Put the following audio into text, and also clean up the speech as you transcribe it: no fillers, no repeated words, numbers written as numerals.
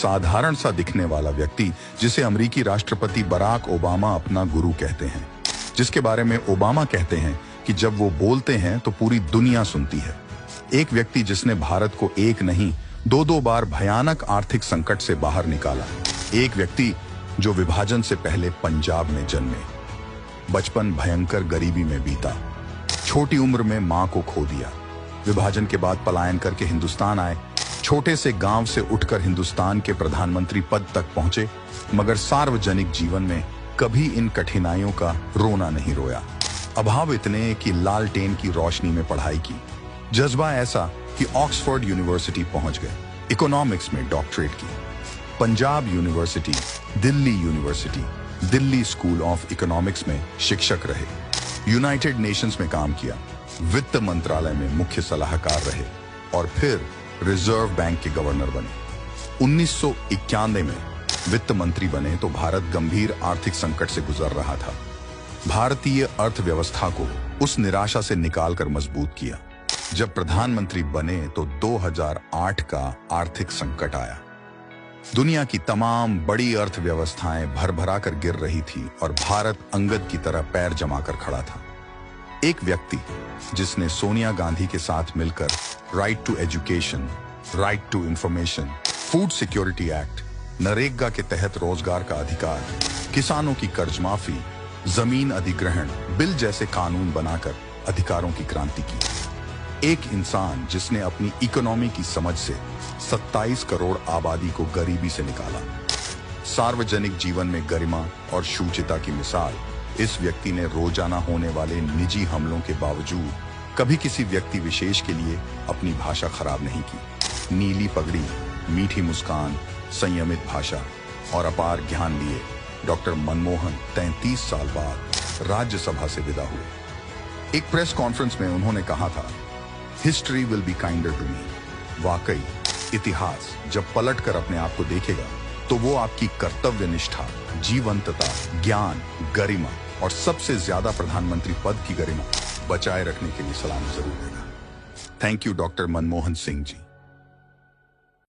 साधारण सा दिखने वाला व्यक्ति जिसे अमेरिकी राष्ट्रपति बराक ओबामा अपना गुरु कहते हैं, जिसके बारे में ओबामा कहते हैं कि जब वो बोलते हैं तो पूरी दुनिया सुनती है। एक व्यक्ति जिसने भारत को एक नहीं दो बार भयानक आर्थिक संकट से बाहर निकाला। एक व्यक्ति जो विभाजन से पहले पंजाब में जन्मे, बचपन भयंकर गरीबी में बीता, छोटी उम्र में मां को खो दिया, विभाजन के बाद पलायन करके हिंदुस्तान आए, छोटे से गांव से उठकर हिंदुस्तान के प्रधानमंत्री पद तक पहुंचे, मगर सार्वजनिक जीवन में कभी इन कठिनाइयों का रोना नहीं रोया। अभाव इतने कि लालटेन की रोशनी में पढ़ाई की, जज्बा ऐसा कि ऑक्सफोर्ड यूनिवर्सिटी पहुंच गए, इकोनॉमिक्स में डॉक्टरेट की, Punjab university, Delhi university, Delhi school of economics में शिक्षक रहे, यूनाइटेड नेशंस में काम किया, वित्त मंत्रालय में मुख्य सलाहकार रहे और फिर रिजर्व बैंक के गवर्नर बने। 1991 में वित्त मंत्री बने तो भारत गंभीर आर्थिक संकट से गुजर रहा था। भारतीय अर्थव्यवस्था को उस निराशा से निकालकर मजबूत किया। जब प्रधानमंत्री बने तो 2008 का आर्थिक संकट आया। दुनिया की तमाम बड़ी अर्थव्यवस्थाएं भरभरा कर गिर रही थी और भारत अंगद की तरह पैर जमाकर खड़ा था। एक व्यक्ति जिसने सोनिया गांधी के साथ मिलकर right to education, right to information, food security act, NREGA के तहत रोजगार का अधिकार, किसानों की कर्ज माफी, जमीन अधिग्रहण बिल जैसे कानून बनाकर अधिकारों की क्रांति की। एक इंसान जिसने अपनी इकोनॉमी की समझ से 27 करोड़ आबादी को गरीबी से निकाला। सार्वजनिक जीवन में गरिमा और शुचिता की मिसाल। इस व्यक्ति ने रोजाना होने वाले निजी हमलों के बावजूद कभी किसी व्यक्ति विशेष के लिए अपनी भाषा खराब नहीं की। नीली पगड़ी, मीठी मुस्कान, संयमित भाषा और अपार ज्ञान लिए डॉक्टर मनमोहन 33 साल बाद राज्यसभा से विदा हुए। एक प्रेस कॉन्फ्रेंस में उन्होंने कहा था, history will be kinder to me. वाकई इतिहास जब पलटकर अपने आप को देखेगा तो वो आपकी कर्तव्य निष्ठा, जीवंतता, ज्ञान, गरिमा और सबसे ज्यादा प्रधानमंत्री पद की गरिमा बचाए रखने के लिए सलामी जरूर देगा। Thank you doctor Manmohan Singh ji.